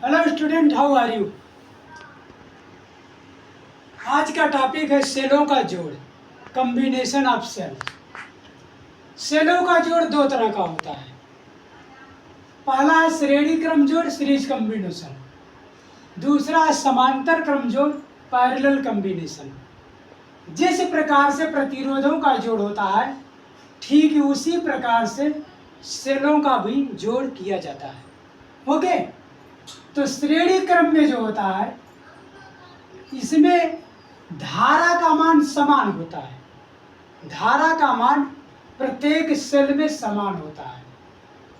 Hello student, how are you. आज का topic है सेलों का जोड़, कॉम्बिनेशन ऑफ सेल। सेलों का जोड़ दो तरह का होता है। पहला है श्रेणी क्रम जोड़, सीरीज कॉम्बिनेशन। दूसरा है समांतर क्रम जोड़, पैरेलल कॉम्बिनेशन। जिस प्रकार से प्रतिरोधों का जोड़ होता है, ठीक उसी प्रकार से सेलों का भी जोड़ किया जाता है। ओके, तो श्रेणी क्रम में जो होता है, इसमें धारा का मान समान होता है। धारा का मान प्रत्येक सेल में समान होता है।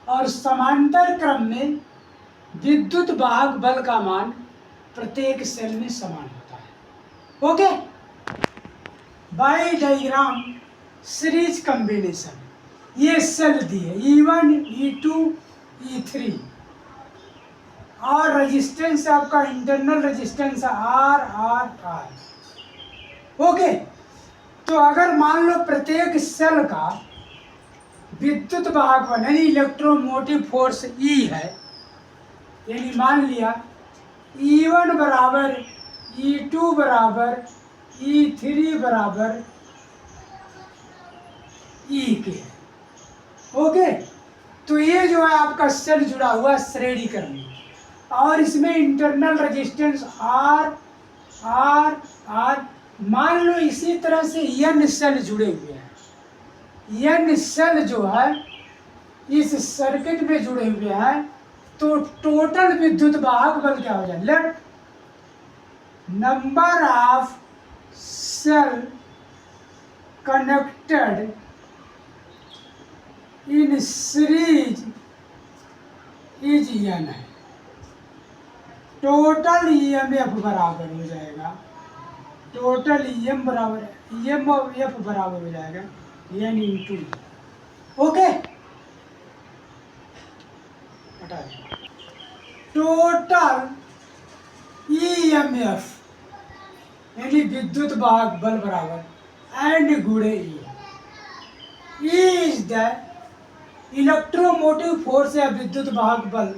और समांतर क्रम में विद्युत वाहक बल का मान प्रत्येक सेल में समान होता है। Okay, by diagram series combination, ये सेल दिए E1, E2, E3 और रेजिस्टेंस आपका इंटरनल रेजिस्टेंस R। ओके, तो अगर मान लो प्रत्येक सेल का विद्युत वाहक बल यानी इलेक्ट्रोमोटिव फोर्स E है, यानी मान लिया E1 बराबर E2 बराबर E3 बराबर E के। ओके, तो ये जो है आपका सेल जुड़ा हुआ श्रेणी क्रम में, और इसमें इंटरनल रेजिस्टेंस R। मान लो इसी तरह से N सेल जुड़े हुए हैं। N सेल जो है इस सर्किट में जुड़े हुए हैं, तो टोटल विद्युत वाहक बल क्या हो जाए? Let number of cell connected in series is N है। टोटल EMF बराबर हो जाएगा, टोटल EMF बराबर हो जाएगा N into. Okay, total EMF यानी विद्युत वाहक बल बराबर एंड गुणे E is the electromotive force या विद्युत वाहक बल।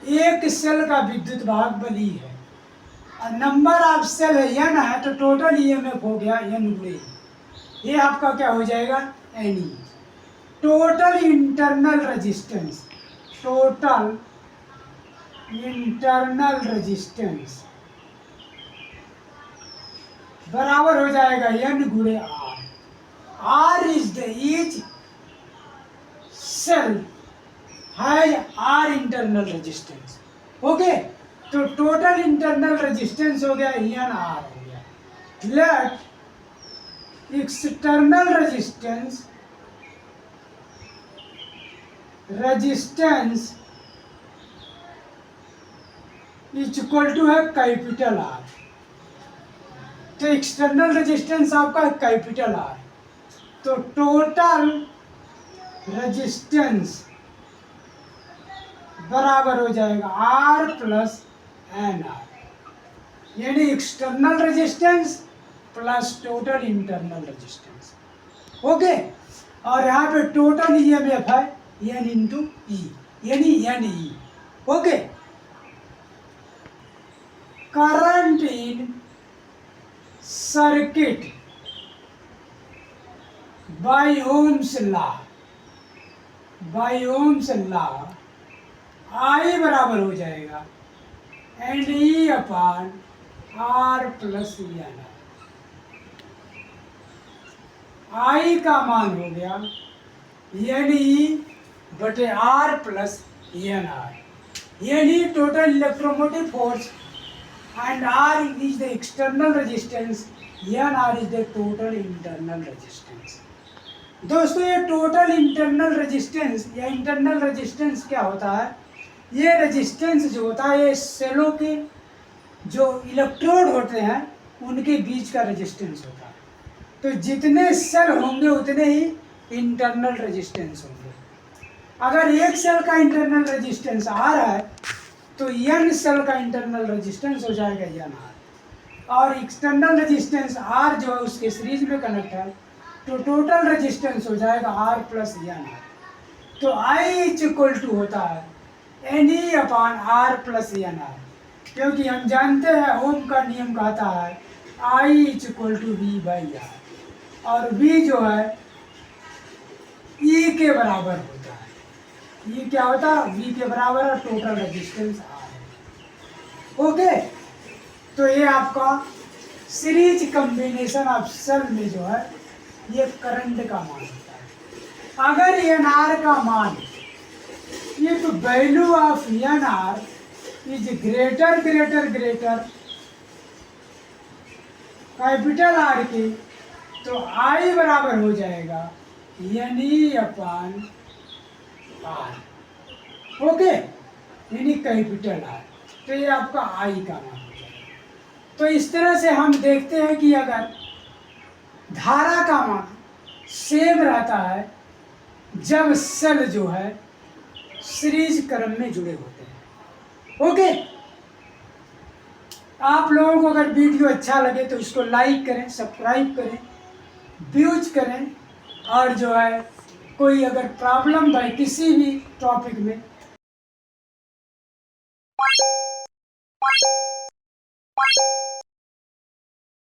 एक सेल का विद्युत वाहक बल E है और नंबर ऑफ सेल N है, तो टोटल EMF हो गया N गुणे E। ये आपका क्या हो जाएगा? NE। Total internal resistance, total internal resistance बराबर हो जाएगा N गुणे R। Is the each cell है R इंटरनल रेजिस्टेंस। ओके, तो टोटल इंटरनल रेजिस्टेंस हो गया NR हो गया। Let external resistance is equal to है कैपिटल R। तो एक्सटर्नल रेजिस्टेंस आपका कैपिटल R, तो टोटल रेजिस्टेंस बराबर हो जाएगा R प्लस NR, यानी external resistance plus total internal resistance. Okay, और यहाँ पे टोटल EMF है N इंटू E, यानी NE। Okay, current in circuit by Ohm's law, I बराबर हो जाएगा एंड E upon R plus N। I का मान हो गया NE बटे R प्लस NR, यानी total electromotive force and R is the external resistance, NR is the total internal resistance। दोस्तों, ये टोटल इंटरनल रेजिस्टेंस या इंटरनल रेजिस्टेंस क्या होता है? ये रेजिस्टेंस जो होता है, ये सेलों के जो इलेक्ट्रोड होते हैं उनके बीच का रेजिस्टेंस होता है। तो जितने सेल होंगे उतने ही इंटरनल रेजिस्टेंस होंगे। अगर एक सेल का इंटरनल रेजिस्टेंस R है, तो N सेल का इंटरनल रेजिस्टेंस हो जाएगा NR, और एक्सटर्नल रेजिस्टेंस R जो है उसके सीरीज में कनेक्ट है, तो टोटल रेजिस्टेंस हो जाएगा R प्लस NR। तो I इज इक्वल टू होता है NE upon R plus N R, क्योंकि हम जानते हैं ओम का नियम कहता है I is equal to V by R, और वी जो है ई के बराबर होता है। ई क्या होता है? वी के बराबर है, टोटल रेजिस्टेंस आर है। ओके, तो ये आपका सीरीज कॉम्बिनेशन ऑफ सेल में जो है ये करंट का मान होता है। अगर एन आर का मान, if value of N R is greater capital R के, तो आई बराबर हो जाएगा N E upon R. Okay, यानी कैपिटल आर, तो ये आपका आई का मान हो जाएगा। तो इस तरह से हम देखते हैं कि अगर धारा का मान सेम रहता है जब सेल जो है सीरीज क्रम में जुड़े होते हैं। ओके, आप लोगों को अगर वीडियो अच्छा लगे तो इसको लाइक करें, सब्सक्राइब करें, व्यूज करें, और जो है कोई अगर प्रॉब्लम है किसी भी टॉपिक में